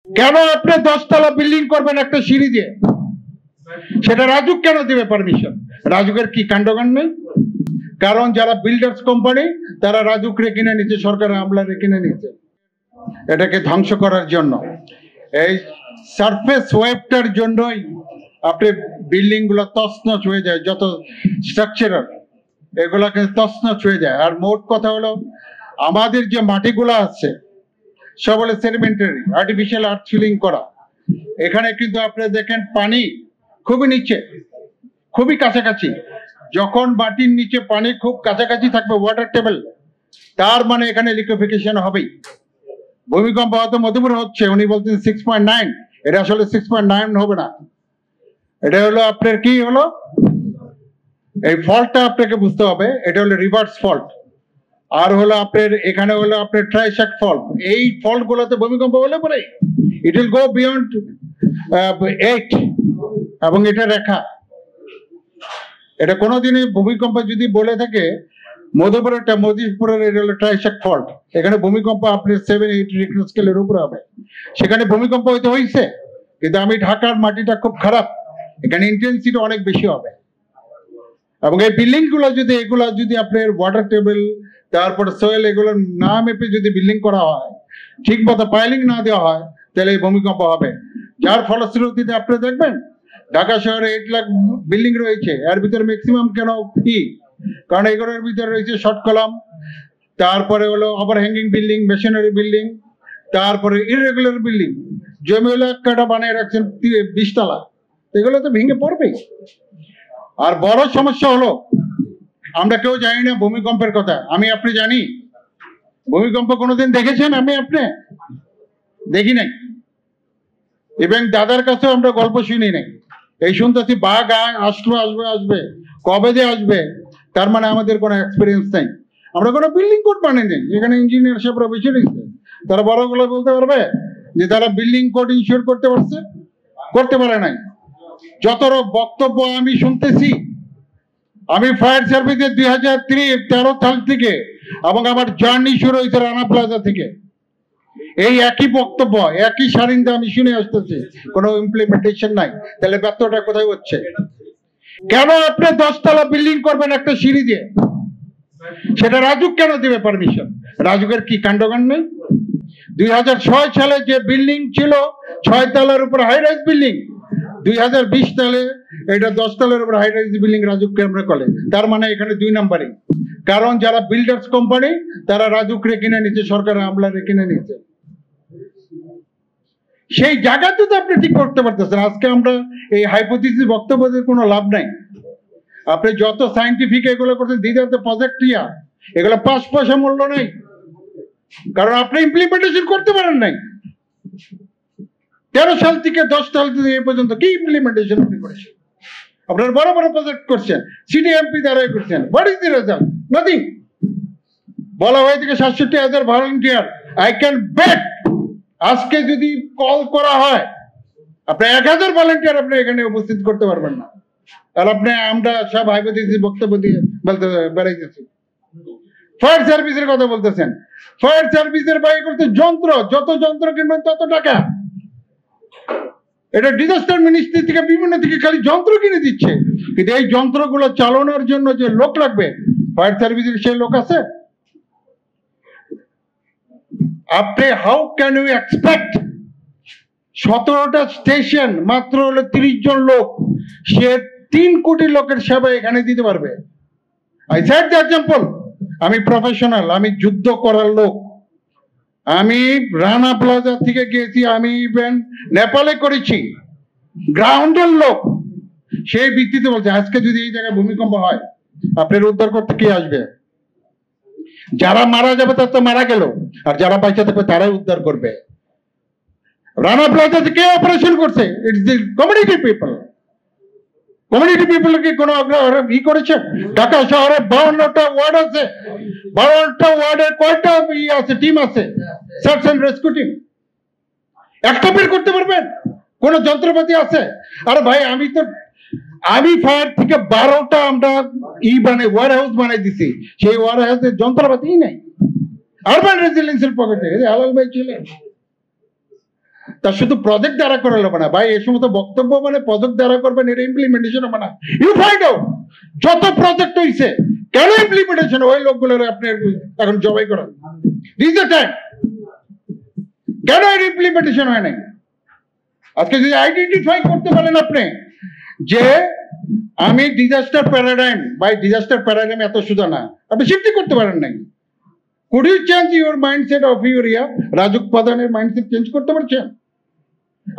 কেন আপনি 10 তলা বিল্ডিং করবেন একটা সিঁড়ি দিয়ে? সেটা রাজুক কেন দিবে পারমিশন? রাজুকের কি কাণ্ডজ্ঞান নেই? কারণ যারা বিল্ডার্স কোম্পানি তারা রাজুকরে কিনে নিচ্ছে, সরকারের আমলারে কিনে নিচ্ছে এটাকে ধ্বংস করার জন্য। এই সারফেস ওয়েবটার জন্যই আপনি বিল্ডিং গুলো তছনছ হয়ে যায়, যত স্ট্রাকচারাল এগুলাকে তছনছ হয়ে যায়। আর মোট কথা হলো আমাদের যে মাটিগুলো আছে সব হলো সেডিমেন্টারি, আর্টিফিশিয়াল আর্থ ফিলিং করা। এখানে কিন্তু আপনি দেখেন পানি খুবই নিচে, খুবই কাছাকাছি। যখন মাটির নিচে পানি খুব কাছাকাছি থাকবে ওয়াটার টেবিল, তার মানে এখানে লিকুইফিকেশন হবেই। ভূমিকম্প হয়তো মধুপুর হচ্ছে, উনি বলছেন 6.9, এটা আসলে 6.9 হবে না, এটা হলো আপনার কি হলো, এই ফল্টটা আপনাকে বুঝতে হবে, এটা হলো রিভার্স ফল্ট। আর হলো আপনার এখানে হলো আপনার ট্রাইস্যাক্ট ফল্ট। এই ফল্ট গুলোতে ভূমিকম্প হলে পরে ইট উইল গো বিয়ন্ড 8, এবং এটা রেখা, এটা কোনোদিনই ভূমিকম্প যদি বলে থাকে মধুপুরের এটা হলো ট্রাইস্যাক্ট ফল্ট, এখানে ভূমিকম্প আপনার 7-8 রিক্টার স্কেলের উপরে হবে। সেখানে ভূমিকম্প হয়তো হয়েছে, কিন্তু আমি ঢাকার মাটিটা খুব খারাপ, এখানে ইন্টেন্সিটি অনেক বেশি হবে। এবং এই বিল্ডিং গুলো যদি এগুলা যদি আপনার ওয়াটার টেবিল তারপরে সোয়েল এগুলো না মেপে যদি বিল্ডিং করা হয়, ঠিক মতো পাইলিং না দেওয়া হয়, তাহলে এই ভূমিকম্প হবে। যার ফলশ্রুতিতে আপনি দেখবেন ঢাকা শহরে 8 লাখ বিল্ডিং রয়েছে, এর ভিতরে ম্যাক্সিমাম কেন কি, কারণ এগুলোর ভিতরে রয়েছে শর্ট কলাম, তারপরে হলো ওভারহ্যাঙ্গিং বিল্ডিং, মেশিনারি বিল্ডিং, তারপরে ইররেগুলার বিল্ডিং, জমি হলো এক কাটা বানিয়ে রাখছেন 20 তলা, এগুলো তো ভেঙে পড়বেই। আর বড় সমস্যা হলো আমরা কেউ জানি না ভূমিকম্পের কথা। আমি আপনি জানি ভূমিকম্প কোনোদিন দেখেছেন? আমি আপনি দেখি নাই, এবং দাদার কাছেও আমরা গল্প শুনি নাই। এই শুনতেছি বাঘ আসবে আসবে আসবে, কবে যে আসবে, তার মানে আমাদের কোনো এক্সপিরিয়েন্স নাই। আমরা কোনো বিল্ডিং কোড বানিয়ে নেই, এখানে ইঞ্জিনিয়ার সাহেবরা বেশি রয়েছে, তারা বড়গুলো বলতে পারবে যে তারা বিল্ডিং কোড ইনশিওর করতে পারছে, করতে পারে নাই। যত বক্তব্য আমি শুনতেছি, আমি ফায়ার সার্ভিসের 2013 সাল থেকে, এবং আমার জার্নি শুরু হয়েছে রানা প্লাজা থেকে, এই একই বক্তব্য একই সারিন্দা আমি শুনে আসতেছি, কোনো ইমপ্লিমেন্টেশন নাই। তাহলে ব্যর্থটা কোথায় হচ্ছে? কেন আপনি 10 তলা বিল্ডিং করবেন একটা সিঁড়ি দিয়ে? সেটা রাজুক কেন দিবে পারমিশন? রাজুকের কি কাণ্ডজ্ঞান নেই? 2006 সালে যে বিল্ডিং ছিল 6 তলার উপর হাই রাইজ বিল্ডিং, 2020 সালে এটা 10 তলার উপর হাই রাইজ বিল্ডিং রাজুককে আমরা করে। তার মানে এখানে 2 নাম্বারই, কারণ যারা বিল্ডার্স কোম্পানি তারা রাজুকরে কিনে নিচ্ছে, সরকারের আমলারে কিনে নিচ্ছে। সেই জায়গাতে তো আপনি ঠিক করতে পারতেছেন। আজকে আমরা এই হাইপোথিসিস বক্তব্যের কোনো লাভ নাই। আপনি যত সায়েন্টিফিক এগুলো করছেন, দিদার প্রজেক্ট ইয়া, এগুলো 5 পয়সা মূল্য নেই, কারণ আপনি ইমপ্লিমেন্টেশন করতে পারেন নাই। 13 সাল থেকে 10 সাল থেকে এই পর্যন্ত কি ইমপ্লিমেন্টেশন আপনি করেছেন? আপনার বড় বড় প্রজেক্ট করছেন, সিটি এমপি দ্বারাই করছেন, what is the result? Nothing. বলা হয়ে থেকে 67,000 ভলান্টিয়ার। আই ক্যান বেট আজকে যদি কল করা হয় আপনি 1000 ভলান্টিয়ার আপনি এখানে উপস্থিত করতে পারবেন না। আর আপনি আমরা সব হাইপোথিসিস বক্তব্য দিয়ে বলতে বেড়াইতেছি। ফায়ার সার্ভিসের কথা বলতেছেন, ফায়ার সার্ভিসের বাইরে করতে যন্ত্র, যত যন্ত্র কিনবেন তত টাকা। এটা ডিজাস্টার মিনিস্ট্রি থেকে বিভিন্ন থেকে খালি যন্ত্র কিনে দিচ্ছে, কিন্তু এই যন্ত্রগুলো চালানোর জন্য যে লোক লাগবে ফায়ার সার্ভিসের সেই লোক আছে? আপনি হাউ ক্যান ইউ এক্সপেক্ট 17টা স্টেশন মাত্র হলো 30 জন লোক, সে 3 কোটি লোকের সেবা এখানে দিতে পারবে? I said the example. আমি প্রফেশনাল, আমি যুদ্ধ করার লোক, আমি রানা প্লাজা থেকে গিয়েছি, আমি ইভেন নেপালে করেছি, গ্রাউন্ডের লোক। সেই ভিত্তিতে বলছে আজকে যদি এই জায়গায় ভূমিকম্প হয় আপনার উদ্ধার করতে কে আসবে? যারা মারা যাবে তার তো মারা গেল, আর যারা বাইচা থাকবে তারাই উদ্ধার করবে। রানা প্লাজা কে অপারেশন করছে? It's the community people. Community people কি কোনো ই করেছে? ঢাকা শহরে 52টা ওয়ার্ড আছে, 52টা ওয়ার্ডের কয়টা আছে টিম আছে, সার্চ এন্ড রেস্কিউ টিম? একটা বের করতে পারবেন? কোন যন্ত্রপাতি আছে? আরে ভাই আমি ফায়ার থেকে 12টা আমরা ওয়ার হাউস বানাই দিছি, সেই ওয়ার হাউসের যন্ত্রপাতি নাই। আরবান রেজিলিয়েন্সের পকেটে আলাল ভাই ছিলেন। তা শুধু প্রজেক্ট দ্বারা করালে হবে না ভাই, এই সমস্ত বক্তব্য মানে প্রজেক্ট দ্বারা করবেন, এটা ইমপ্লিমেন্টেশন হবে না। ইউ ফাইন্ড আউট যত প্রজেক্ট হয়েছে কেন ইমপ্লিমেন্টেশন ওই লোকগুলোর আপনি এখন জবাই করেন, দিস দ্য টাইম কেন এর ইমপ্লিমেন্টেশন হয় নাই? আজকে যদি আইডেন্টিফাই করতে পারেন আপনি যে আমি disaster paradigm, by disaster paradigm এত সোজা না, আপনি শিফটই করতে পারেন নাই। Could you change your mindset of your RAJUK প্রধানের মাইন্ডসেট চেঞ্জ করতে পারছেন?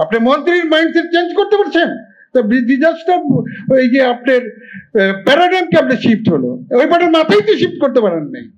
আপনি মন্ত্রীর মাইন্ডসেট চেঞ্জ করতে পারছেন? তো ডিজাস্টার ওই যে আপনার প্যারাডাইমকে আপনি শিফট হলো, ওই পাটের মাথায় তো শিফট করতে পারেন নাই।